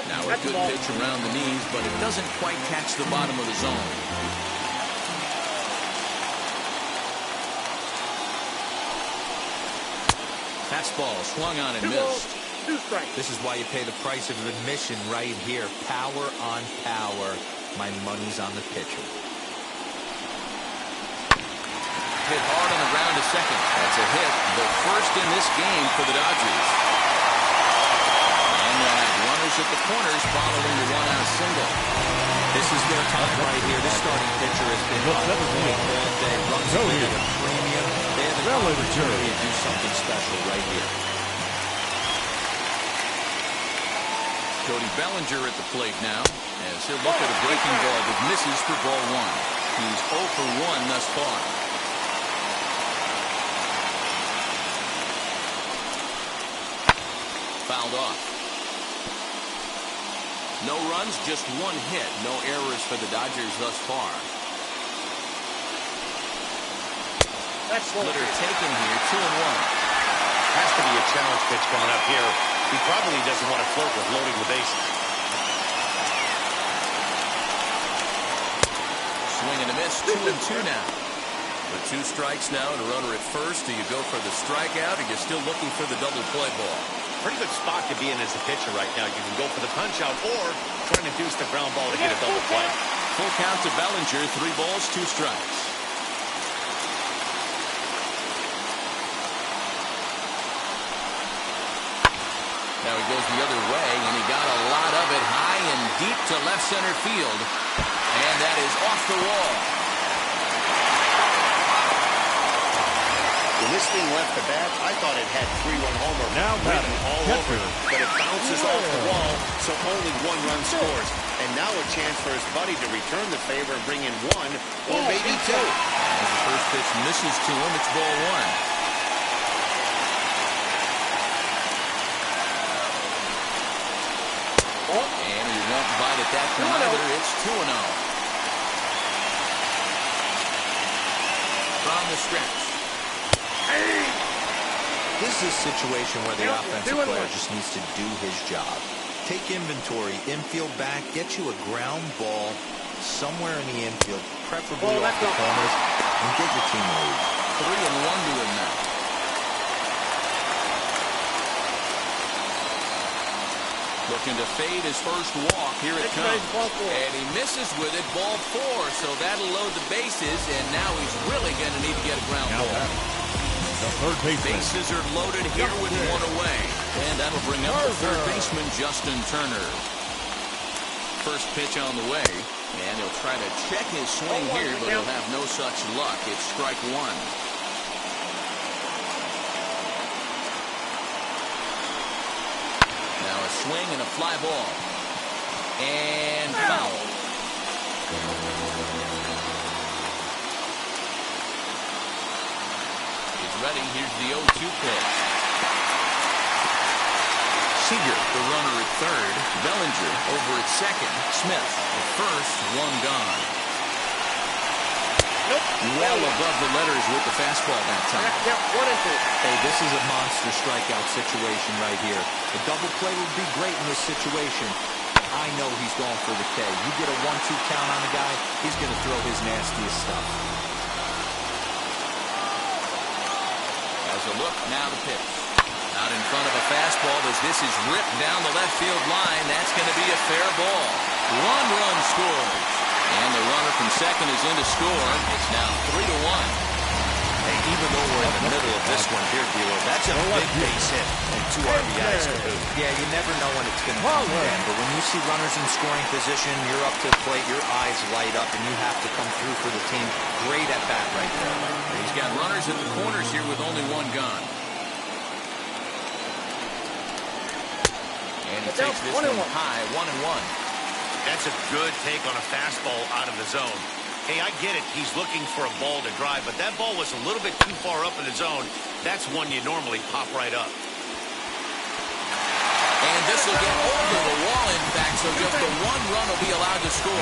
Now a good pitch around the knees, but it doesn't quite catch the bottom of the zone. Fastball swung on and missed. This is why you pay the price of admission right here. Power on power. My money's on the pitcher. Hit hard on the ground to second. That's a hit. The first in this game for the Dodgers. And they'll have runners at the corners following the one-out single. This is their time right here. This starting pitcher has been on point all day. Runs away at a premium. They have an opportunity to do something special right here. Cody Bellinger at the plate now, as he'll look at a breaking ball that misses for ball one. He's 0 for 1 thus far. Fouled off. No runs, just one hit. No errors for the Dodgers thus far. Splitter taken here, 2-1. Has to be a challenge pitch coming up here. He probably doesn't want to flirt with loading the bases. Swing and a miss, 2-2 now. With 2 strikes now and a runner at first, do you go for the strikeout or you're still looking for the double play ball? Pretty good spot to be in as a pitcher right now. You can go for the punch out or try to induce the ground ball to get a double play. Full count to Bellinger, 3 balls, 2 strikes. Now he goes the other way, and he got a lot of it high and deep to left center field. And that is off the wall. When this thing left the bat, I thought it had 3-run homer now written all over it. But it bounces off the wall, so only 1 run scores. And now a chance for his buddy to return the favor and bring in 1 or maybe 2. As the first pitch misses to him, it's ball 1. And he won't bite at that from either. It's 2-0. From the stretch. This is a situation where the offensive player just needs to do his job. Take inventory, infield back, get you a ground ball somewhere in the infield, preferably off the corners, and get your team a lead. 3-1 to him now. Looking to fade his first walk. Here it comes. And he misses with it. Ball 4. So that'll load the bases. And now he's really going to need to get a ground ball. The third baseman. Bases are loaded here with 1 away. And that'll bring up the third baseman, Justin Turner. First pitch on the way. And he'll try to check his swing here, but he'll have no such luck. It's strike 1. Now a swing and a fly ball. And foul. He's ready. Here's the 0-2 pitch. Seager, the runner at third. Bellinger over at second. Smith at first. 1 gone. Well above the letters with the fastball that time. Hey, this is a monster strikeout situation right here. A double play would be great in this situation. I know he's going for the K. You get a 1-2 count on the guy, he's going to throw his nastiest stuff. As a look, now the pitch. Out in front of a fastball as this is ripped down the left field line. That's going to be a fair ball. 1 run scores. And the runner from second is in to score. It's now 3-1. Hey, even though we're in the middle of this one here, Bueller, that's a big base hit and 2 RBIs to boot. Yeah, you never know when it's going to come in, but when you see runners in scoring position, you're up to the plate, your eyes light up, and you have to come through for the team. Great at bat right there. He's got runners at the corners here with only 1 gone. And he takes this one high, 1-1. That's a good take on a fastball out of the zone. Hey, I get it. He's looking for a ball to drive, but that ball was a little bit too far up in the zone. That's one you normally pop right up. And this will get over the wall, in fact, so just the 1 run will be allowed to score.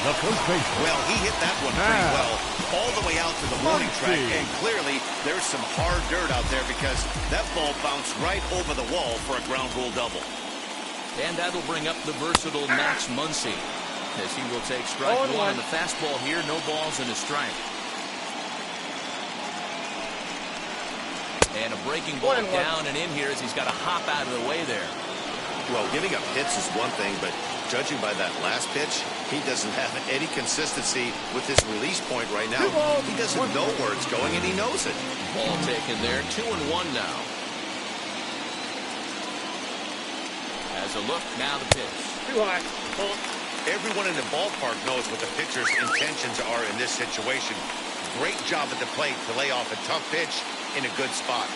The first baseman. Well, he hit that one pretty well, all the way out to the warning track, and clearly there's some hard dirt out there because that ball bounced right over the wall for a ground rule double. And that'll bring up the versatile Max Muncy, as he will take strike one on the fastball here. No balls and a strike. And a breaking ball down and in here as he's got to hop out of the way there. Well, giving up hits is one thing, but judging by that last pitch, he doesn't have any consistency with his release point right now. He doesn't know where it's going, and he knows it. Ball taken there. 2-1 now. As a look, now the pitch. Everyone in the ballpark knows what the pitcher's intentions are in this situation. Great job at the plate to lay off a tough pitch in a good spot.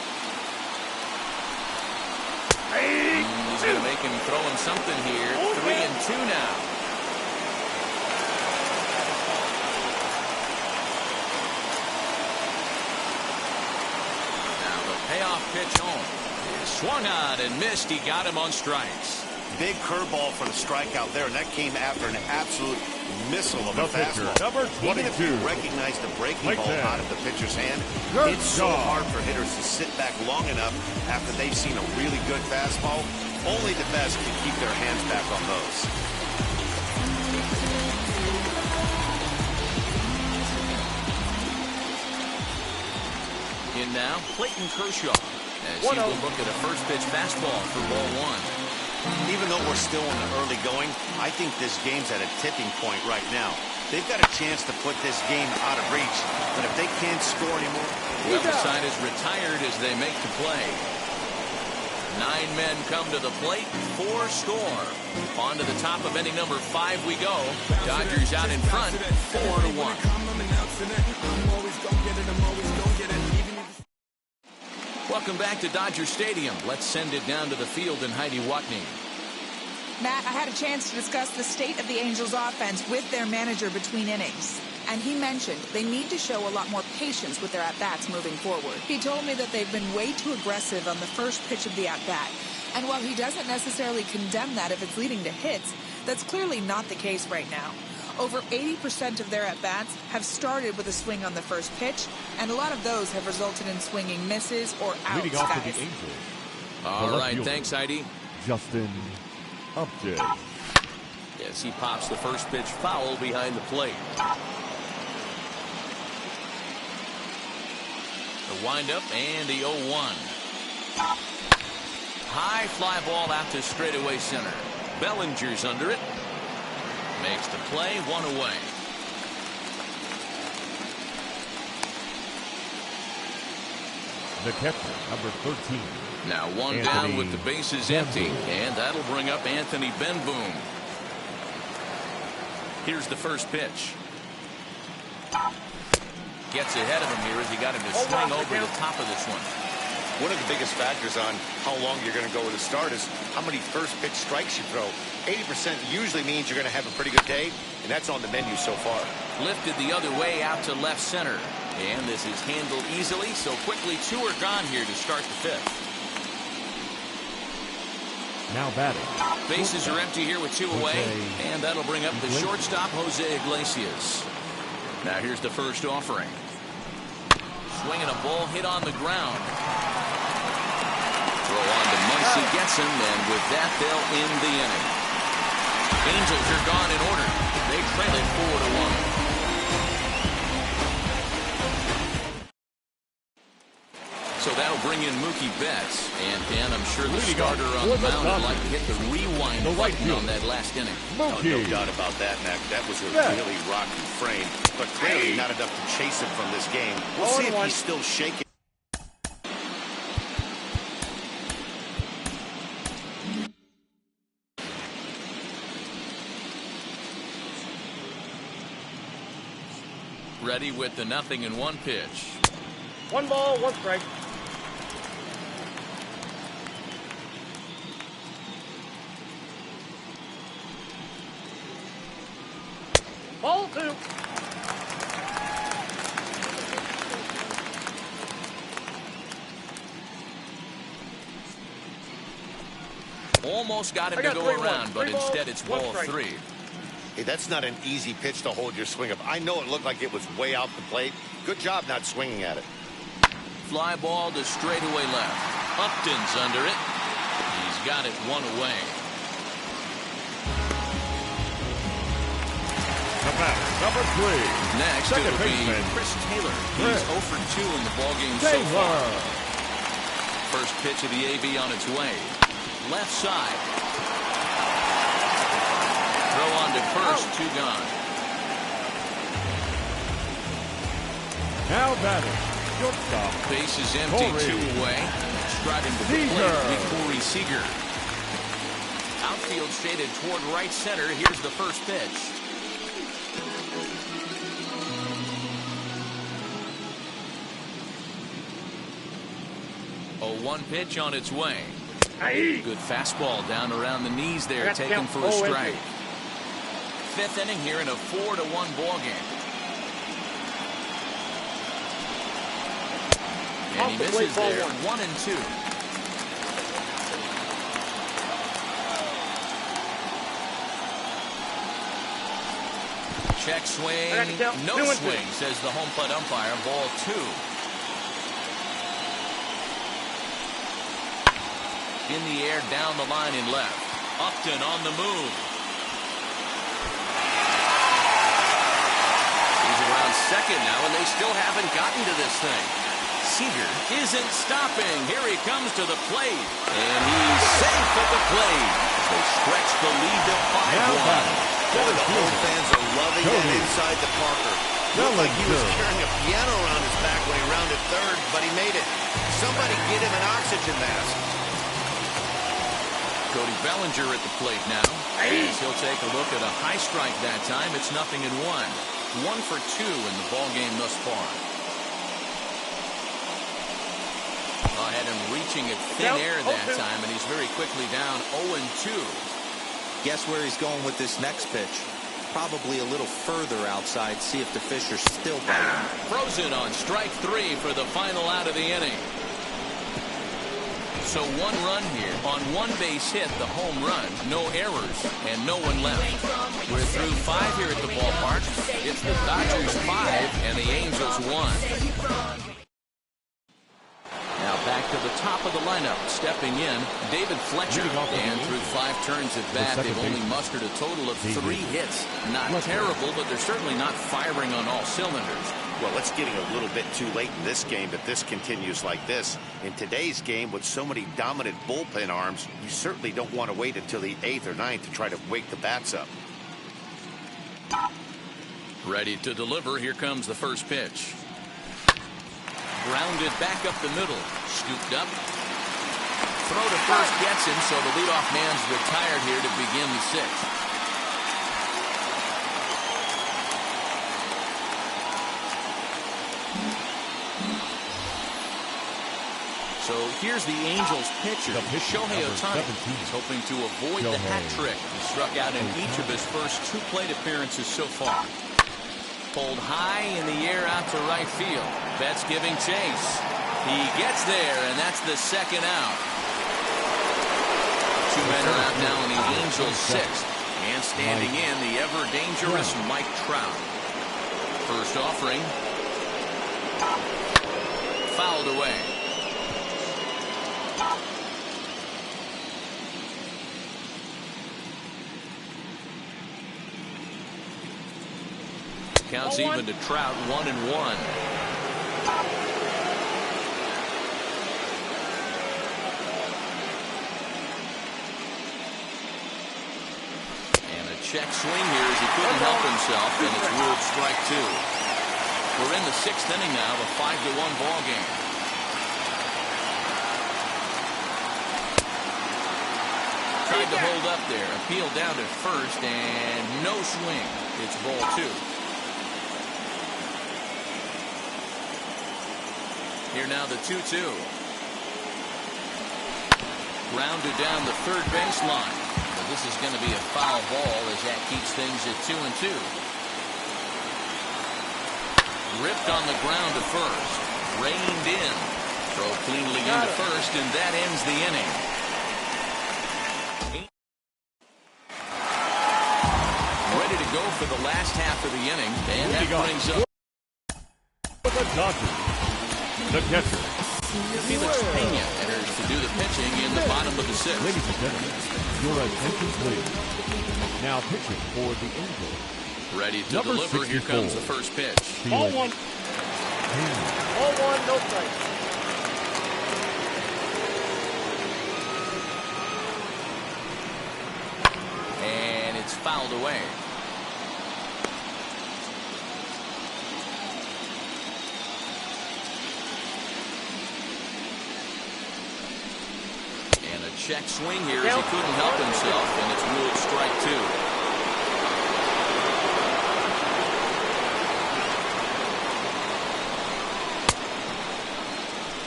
He's going to make him throw him something here. 3-2 now. Now the payoff pitch home. Swung on and missed. He got him on strikes. Big curveball for the strikeout there, and that came after an absolute missile of a fastball. Number 22. Even if you recognize the breaking ball out of the pitcher's hand, it's so hard for hitters to sit back long enough after they've seen a really good fastball. Only the best can keep their hands back on those. In now, Clayton Kershaw, as he will look at a first pitch fastball for ball one. Even though we're still in the early going, I think this game's at a tipping point right now. They've got a chance to put this game out of reach, but if they can't score anymore... The other side is retired as they make the play. 9 men come to the plate, 4 score. On to the top of inning number 5 we go. Dodgers out in front, 4-1. Welcome back to Dodger Stadium. Let's send it down to the field in Heidi Watney. Matt, I had a chance to discuss the state of the Angels offense with their manager between innings. And he mentioned they need to show a lot more patience with their at-bats moving forward. He told me that they've been way too aggressive on the first pitch of the at-bat. And while he doesn't necessarily condemn that if it's leading to hits, that's clearly not the case right now. Over 80% of their at-bats have started with a swing on the first pitch, and a lot of those have resulted in swinging misses or outs. Leading off for the Angels. All right, thanks, Heidi. Justin Upton. Yes, he pops the first pitch foul behind the plate. The windup and the 0-1. High fly ball out to straightaway center. Bellinger's under it. Makes the play, 1 away. The catcher, number 13. Now 1 down with the bases empty, and that'll bring up Anthony Benboom. Here's the first pitch. Gets ahead of him here as he got him to swing over the top of this one. One of the biggest factors on how long you're going to go with a start is how many first pitch strikes you throw. 80% usually means you're going to have a pretty good day, and that's on the menu so far. Lifted the other way out to left center. And this is handled easily, so quickly 2 are gone here to start the 5th. Now batting. Bases are empty here with 2 away, and that'll bring up the shortstop, Jose Iglesias. Now here's the first offering. Swinging a ball hit on the ground. Throw on to Muncy, gets him, and with that they'll end the inning. Angels are gone in order. They trail it 4-1. So that'll bring in Mookie Betts. And Dan, I'm sure the starter on the mound would like to hit the rewind button on that last inning. No doubt about that, Mac. That was a really rocky frame, but clearly not enough to chase him from this game. We'll see if he's still shaking. Ready with the 0-1 pitch. 1 ball, 1 strike. Ball 2. Almost got him to go around, but instead it's ball 3. Hey, that's not an easy pitch to hold your swing up. I know it looked like it was way out the plate. Good job not swinging at it. Fly ball to straightaway left. Upton's under it. He's got it 1 away. The batter, number 3. Next, Second it'll be baseman, Chris Taylor. He's Chris 0 for 2 in the ballgame so Taylor. far. First pitch of the AB on its way. Left side. Throw on to first, 2 gone. Now batting, shortstop. Base is empty, Corey 2 away. Striding to the plate will be Corey Seager. Outfield shaded toward right center. Here's the first pitch. 0-1 pitch on its way. Good fastball down around the knees there, taken for a strike. Fifth inning here in a 4-1 ball game. And he misses there, 1-2. Check swing, no swing, says the home plate umpire. Ball 2. In the air, down the line in left. Upton on the move. He's around second now, and they still haven't gotten to this thing. Seager isn't stopping. Here he comes to the plate. And he's safe at the plate. They stretch the lead to 5-1. Boy, the home fans are loving that inside the Parker. Looked like he was carrying a piano around his back when he rounded third, but he made it. Somebody get him an oxygen mask. Cody Bellinger at the plate now. As he'll take a look at a high strike that time. It's 0-1. 1 for 2 in the ball game thus far. Had him reaching at thin air that time, and he's very quickly down 0-2. Guess where he's going with this next pitch? Probably a little further outside. See if the fish are still biting. Frozen on strike 3 for the final out of the inning. So 1 run here on 1 base hit, the home run, no errors, and no one left. We're through 5 here at the ballpark. It's the Dodgers 5 and the Angels 1. Now back to the top of the lineup, stepping in, David Fletcher. And through 5 turns at bat, they've only mustered a total of 3 hits. Not terrible, but they're certainly not firing on all cylinders. Well, it's getting a little bit too late in this game if this continues like this. In today's game, with so many dominant bullpen arms, you certainly don't want to wait until the 8th or 9th to try to wake the bats up. Ready to deliver. Here comes the first pitch. Grounded back up the middle. Scooped up. Throw to first gets him, so the leadoff man's retired here to begin the 6th. So here's the Angels pitcher, Shohei Ohtani. He's hoping to avoid the hat trick. He struck out in each of his first 2 plate appearances so far. Pulled high in the air out to right field. Betts giving chase. He gets there, and that's the 2nd out. 2 men are out now in the Angels' 6th. And standing in, the ever-dangerous Mike Trout. First offering. Fouled away. Counts even to Trout, 1-1. And a check swing here as he couldn't help himself, and it's ruled strike 2. We're in the 6th inning now of a 5-1 ball game. Tried to hold up there, appealed down to first, and no swing. It's ball 2. Here now the 2-2. Rounded down the third baseline. But this is going to be a foul ball as that keeps things at 2-2. Ripped on the ground to first. Reined in. Throw cleanly into first, and that ends the inning. Ready to go for the last half of the inning. And that brings up the Dodgers. The catcher, Felix Pena enters to do the pitching in the bottom of the sixth. Ladies and gentlemen, your attention please. Now pitching for the Angels. Ready to Number deliver. 64. Here comes the first pitch. Ball one. Ball one, no strikes. And it's fouled away. And a check swing here as he couldn't help himself, and it's ruled strike two.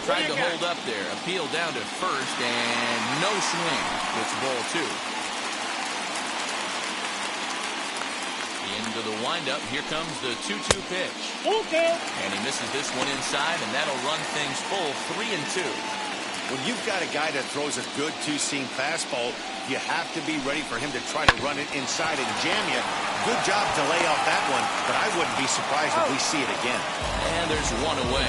Tried to hold up there. Appeal down to first, and no swing. It's ball two. Into the windup. Here comes the 2-2 pitch. Okay. And he misses this one inside, and that'll run things full 3-2. When you've got a guy that throws a good two-seam fastball, you have to be ready for him to try to run it inside and jam you. Good job to lay off that one, but I wouldn't be surprised if we see it again. And there's one away.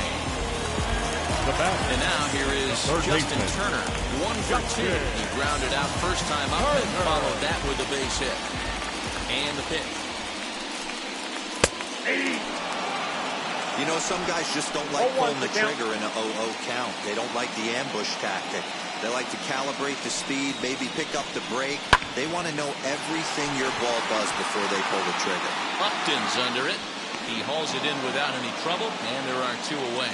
And now here is Justin Turner. 1 for 2. He grounded out first time up and followed that with a base hit. And the pitch. You know, some guys just don't like pulling the trigger in an 0-0 count. They don't like the ambush tactic. They like to calibrate the speed, maybe pick up the brake. They want to know everything your ball does before they pull the trigger. Upton's under it. He hauls it in without any trouble, and there are 2 away.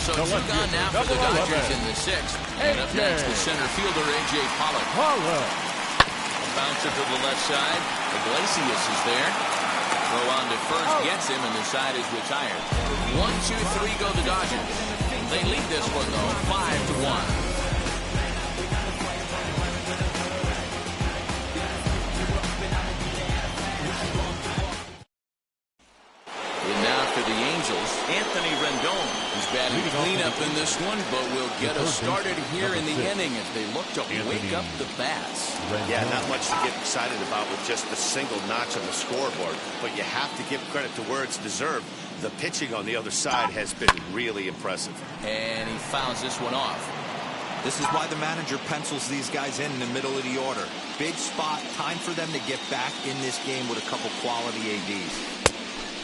So 2 gone now for the Dodgers in the 6th. And up next, the center fielder, A.J. Pollock. Bouncer to the left side. Iglesias is there. Throw on to first, gets him, and the side is retired. 1-2-3 go the Dodgers. They lead this one, though, 5-1. Anthony Rendon is batting cleanup in this one, but will get us started here in the inning if they look to wake up the bats. Yeah, not much to get excited about with just the single notch on the scoreboard, but you have to give credit to where it's deserved. The pitching on the other side has been really impressive. And he fouls this one off. This is why the manager pencils these guys in the middle of the order. Big spot, time for them to get back in this game with a couple quality ABs.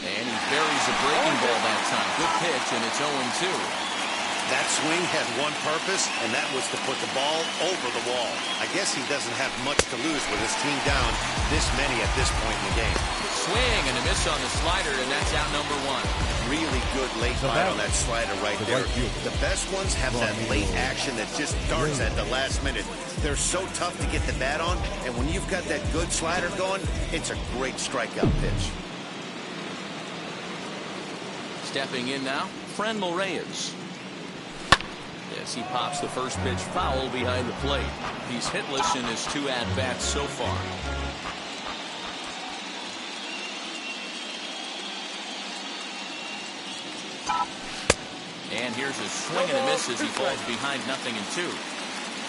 And he buries a breaking ball that time. Good pitch, and it's 0-2. That swing had one purpose, and that was to put the ball over the wall. I guess he doesn't have much to lose with his team down this many at this point in the game. Swing and a miss on the slider, and that's out number 1. Really good late line on that slider right there. The best ones have that late action that just darts at the last minute. They're so tough to get the bat on, and when you've got that good slider going, it's a great strikeout pitch. Stepping in now, Franmil Reyes. Yes, he pops the first pitch foul behind the plate. He's hitless in his 2 at-bats so far. And here's a swing and a miss as he falls behind 0-2.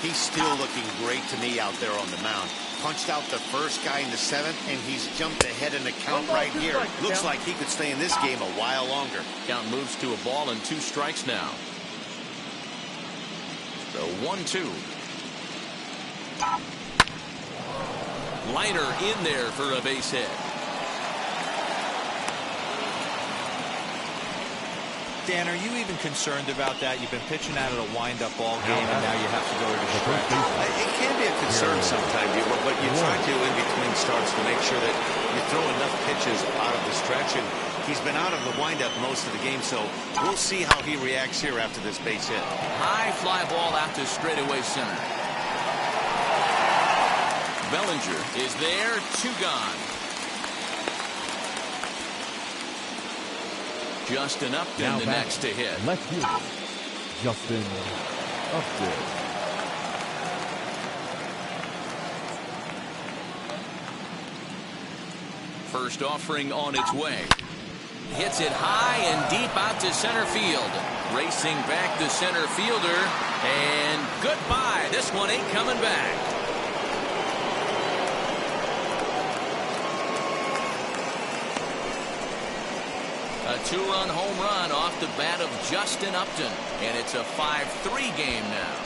He's still looking great to me out there on the mound. Punched out the first guy in the 7th, and he's jumped ahead in the count right here. Looks like he could stay in this game a while longer. Count moves to a ball and 2 strikes now. So 1-2. Liner in there for a base hit. Dan, are you even concerned about that? You've been pitching out of a wind-up ball game, and now you have to go to the stretch. It can be a concern sometimes, but you try to in between starts to make sure that you throw enough pitches out of the stretch. And he's been out of the wind-up most of the game, so we'll see how he reacts here after this base hit. High fly ball out to straightaway center. Bellinger is there, 2 gone. Justin Upton the next to hit. Left fielder, Justin Upton. First offering on its way. Hits it high and deep out to center field. Racing back the center fielder. And goodbye. This one ain't coming back. two-run home run off the bat of Justin Upton, and it's a 5-3 game now.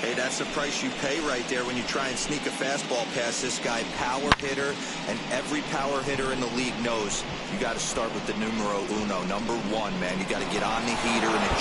Hey, that's the price you pay right there when you try and sneak a fastball past this guy. Power hitter, and every power hitter in the league knows you got to start with the numero uno, number one, man. You got to get on the heater and